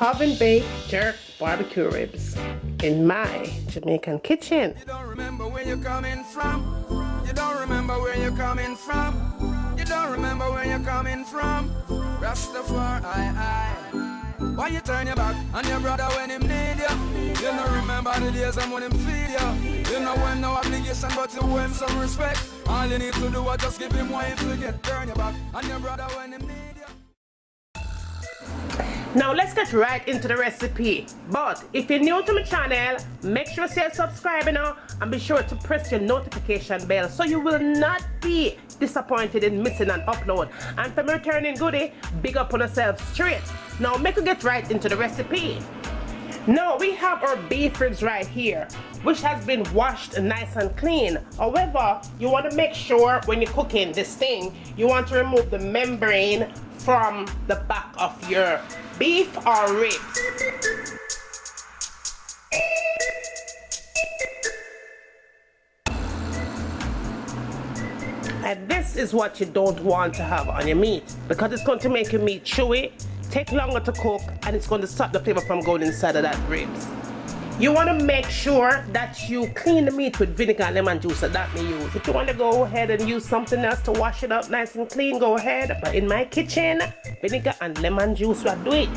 oven baked jerk barbecue ribs in my Jamaican kitchen. You don't remember where you're coming from. You don't remember where you're coming from. You don't remember where you're coming from. Rastafari, why you turn your back on your brother when him need you? You don't remember the days when him feed you. You know when no obligation but you owe him some respect. All you need to do is just give him what you forget. Turn your back on your brother when him need you. Now let's get right into the recipe. But if you're new to my channel, make sure to subscribe now and be sure to press your notification bell so you will not be disappointed in missing an upload. And for my returning goodie, big up on yourself straight. Now make us get right into the recipe. Now we have our beef ribs right here, which has been washed nice and clean. However, you want to make sure when you're cooking this thing, you want to remove the membrane from the back of your beef or ribs. And this is what you don't want to have on your meat, because it's going to make your meat chewy, take longer to cook, and it's going to stop the flavor from going inside of that ribs. You want to make sure that you clean the meat with vinegar and lemon juice that me use. If you want to go ahead and use something else to wash it up nice and clean, go ahead. But in my kitchen, vinegar and lemon juice will do it.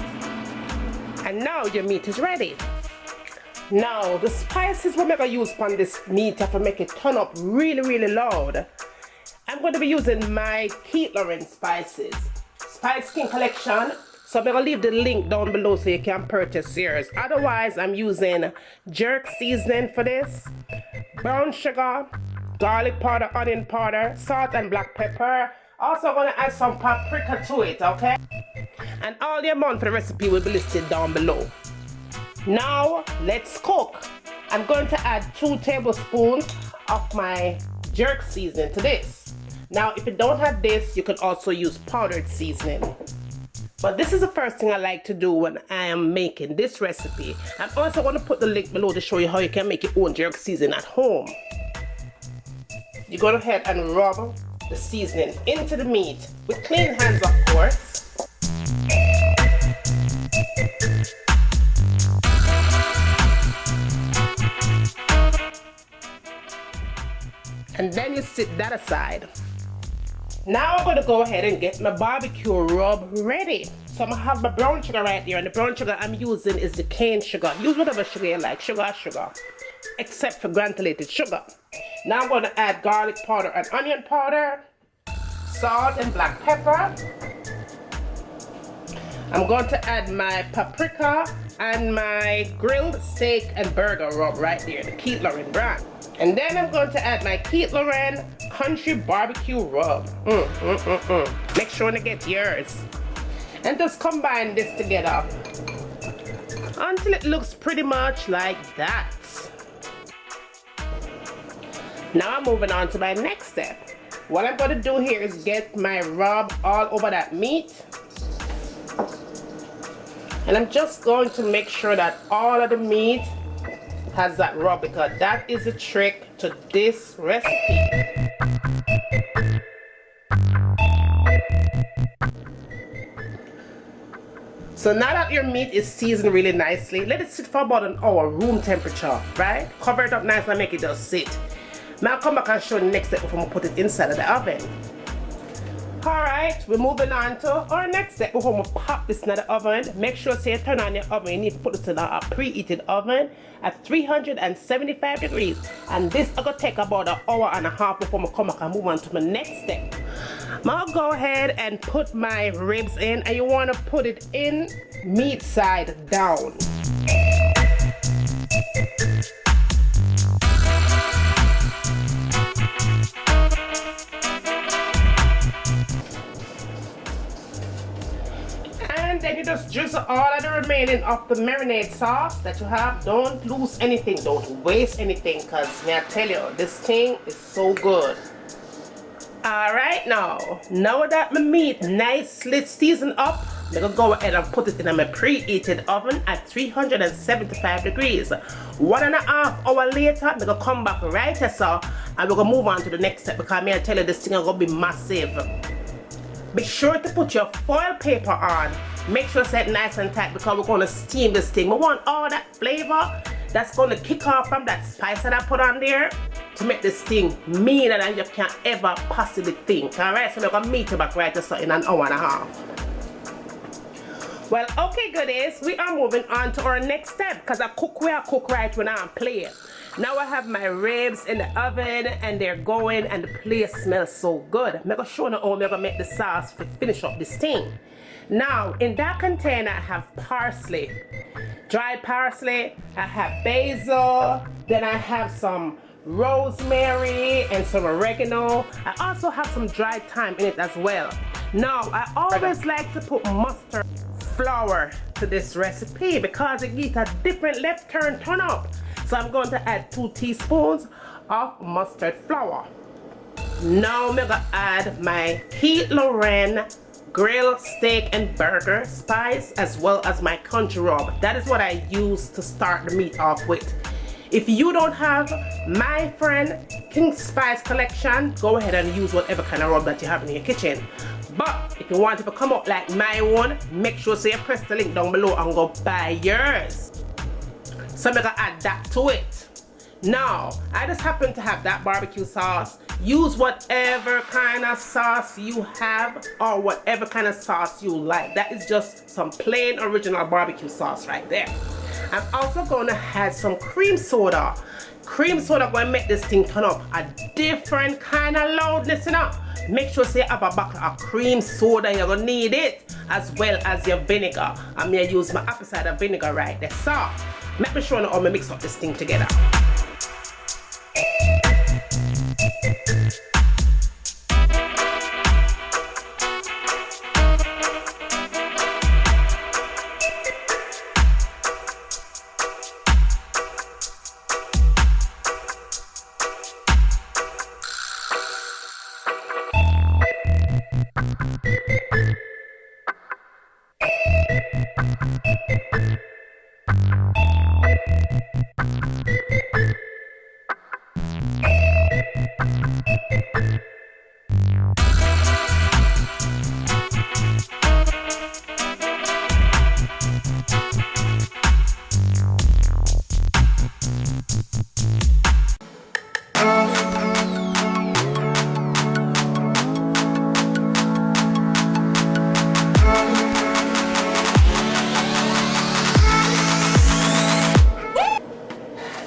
And now your meat is ready. Now the spices we're going to use on this meat to make it turn up really loud. I'm going to be using my DOLLOR spices, Spice King collection. So I'm going to leave the link down below so you can purchase yours. Otherwise, I'm using jerk seasoning for this, brown sugar, garlic powder, onion powder, salt and black pepper. Also, I'm going to add some paprika to it, okay? And all the amount for the recipe will be listed down below. Now, let's cook. I'm going to add 2 tablespoons of my jerk seasoning to this. Now, if you don't have this, you can also use powdered seasoning. But this is the first thing I like to do when I am making this recipe. I'm also going to put the link below to show you how you can make your own jerk seasoning at home. You go ahead and rub the seasoning into the meat with clean hands, of course. And then you sit that aside. Now I'm going to go ahead and get my barbecue rub ready. So I'm going to have my brown sugar right here, and the brown sugar I'm using is the cane sugar. Use whatever sugar you like, sugar, except for granulated sugar. Now I'm going to add garlic powder and onion powder, salt and black pepper. I'm going to add my paprika and my grilled steak and burger rub right there, the DOLLOR brand. And then I'm going to add my DOLLOR country barbecue rub. Make sure to get yours. And just combine this together until it looks pretty much like that. Now I'm moving on to my next step. What I'm going to do here is get my rub all over that meat. And I'm just going to make sure that all of the meat has that rub, because that is the trick to this recipe. So now that your meat is seasoned really nicely, let it sit for about an hour, room temperature, right? Cover it up nice and make it just sit. Now I'll come back and show you the next step before we put it inside of the oven. Alright, we're moving on to our next step before we pop this in the oven. Make sure to turn on your oven. You need to put this in a preheated oven at 375 degrees. And this is going to take about an hour and a half before I come back and move on to my next step. I'll go ahead and put my ribs in, and you want to put it in meat side down. And then you just drizzle all of the remaining of the marinade sauce that you have. Don't lose anything, don't waste anything, because may I tell you, this thing is so good. Alright, now that my meat nicely seasoned up, I'm going to go ahead and put it in my preheated oven at 375 degrees. 1.5 hours later, I'm going to come back right here, so and we're going to move on to the next step, because may I tell you, this thing is going to be massive. Be sure to put your foil paper on. Make sure it's set nice and tight because we're going to steam this thing. We want all that flavor that's going to kick off from that spice that I put on there to make this thing meaner than you can ever possibly think. Alright, so we're going to meet you back right to in an hour and a half. Well, okay goodies, we are moving on to our next step because I cook where I cook right when I'm playing. Now I have my ribs in the oven and they're going and the place smells so good. I'm going to show you how I'm going to make the sauce to finish up this thing. Now, in that container I have parsley, dried parsley, I have basil, then I have some rosemary and some oregano. I also have some dried thyme in it as well. Now, I always like to put mustard flour to this recipe because it gives a different left turn up. So I'm going to add 2 teaspoons of mustard flour. Now I'm going to add my Heat Lorraine grill, steak and burger spice as well as my country rub. That is what I use to start the meat off with. If you don't have my friend King Spice collection, go ahead and use whatever kind of rub that you have in your kitchen. But if you want it to come up like my one, make sure you press the link down below and go buy yours. So I'm gonna add that to it. Now, I just happen to have that barbecue sauce. Use whatever kind of sauce you have or whatever kind of sauce you like. That is just some plain original barbecue sauce right there. I'm also going to add some cream soda. Cream soda going to make this thing turn up a different kind of loudness, you know. Make sure you have a bottle of cream soda. You're going to need it as well as your vinegar. I'm going to use my apple cider vinegar right there. So, make me sure I'm going to mix up this thing together.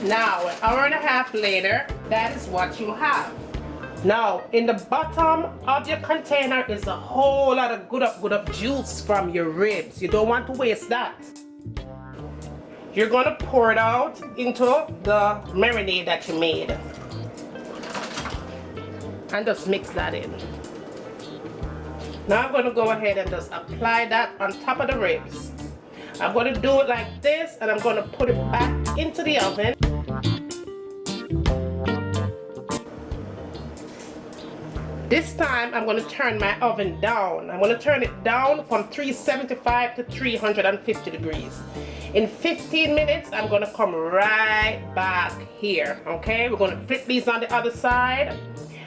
Now, an hour and a half later, that is what you have. Now, in the bottom of your container is a whole lot of good up juice from your ribs. You don't want to waste that. You're going to pour it out into the marinade that you made. And just mix that in. Now I'm going to go ahead and just apply that on top of the ribs. I'm going to do it like this and I'm going to put it back into the oven. This time I'm going to turn my oven down. I'm going to turn it down from 375 to 350 degrees. In 15 minutes I'm going to come right back here. Okay, we're going to flip these on the other side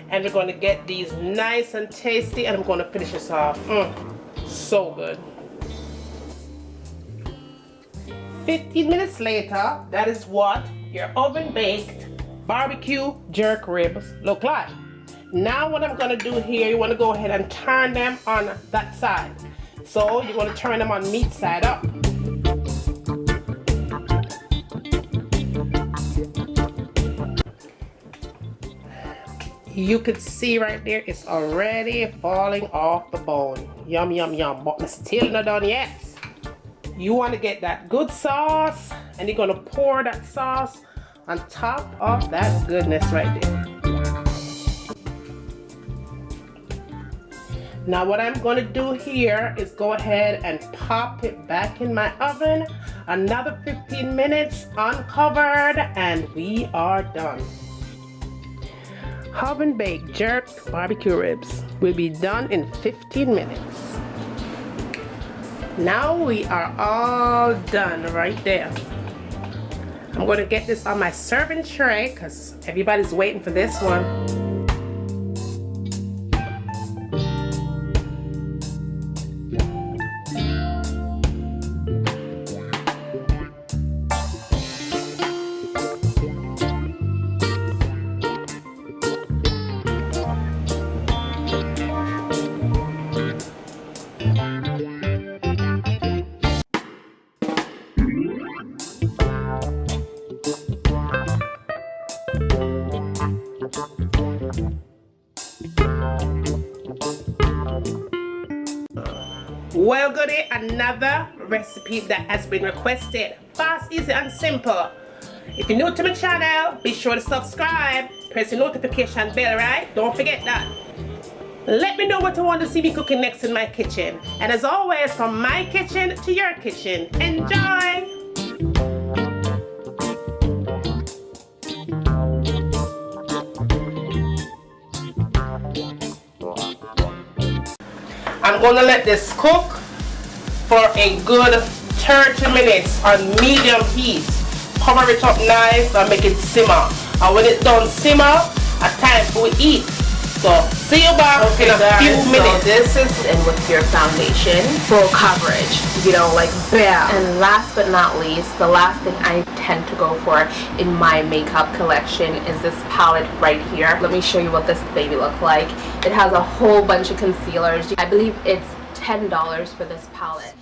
and we're going to get these nice and tasty and I'm going to finish this off. So good. 15 minutes later, that is what your oven baked barbecue jerk ribs look like. Now what I'm going to do here, you want to go ahead and turn them on that side. So you're going to turn them on meat side up. You can see right there, it's already falling off the bone. Yum, yum, yum, but it's still not done yet. You want to get that good sauce and you're going to pour that sauce on top of that goodness right there. Now what I'm going to do here is go ahead and pop it back in my oven. Another 15 minutes uncovered and we are done. Oven baked jerk barbecue ribs will be done in 15 minutes. Now we are all done right there. I'm going to get this on my serving tray because everybody's waiting for this one. Well, goodie, another recipe that has been requested. Fast, easy, and simple. If you're new to my channel, be sure to subscribe. Press the notification bell, right? Don't forget that. Let me know what you want to see me cooking next in my kitchen. And as always, from my kitchen to your kitchen, enjoy! I'm going to let this cook for a good 30 minutes on medium heat. Cover it up nice and make it simmer. And when it's done simmer, it's time for we eat. So see you back in a few minutes. So this is in with your foundation, full coverage, you know, like bam. And last but not least, the last thing I tend to go for in my makeup collection is this palette right here. Let me show you what this baby looks like. It has a whole bunch of concealers. I believe it's $10 for this palette.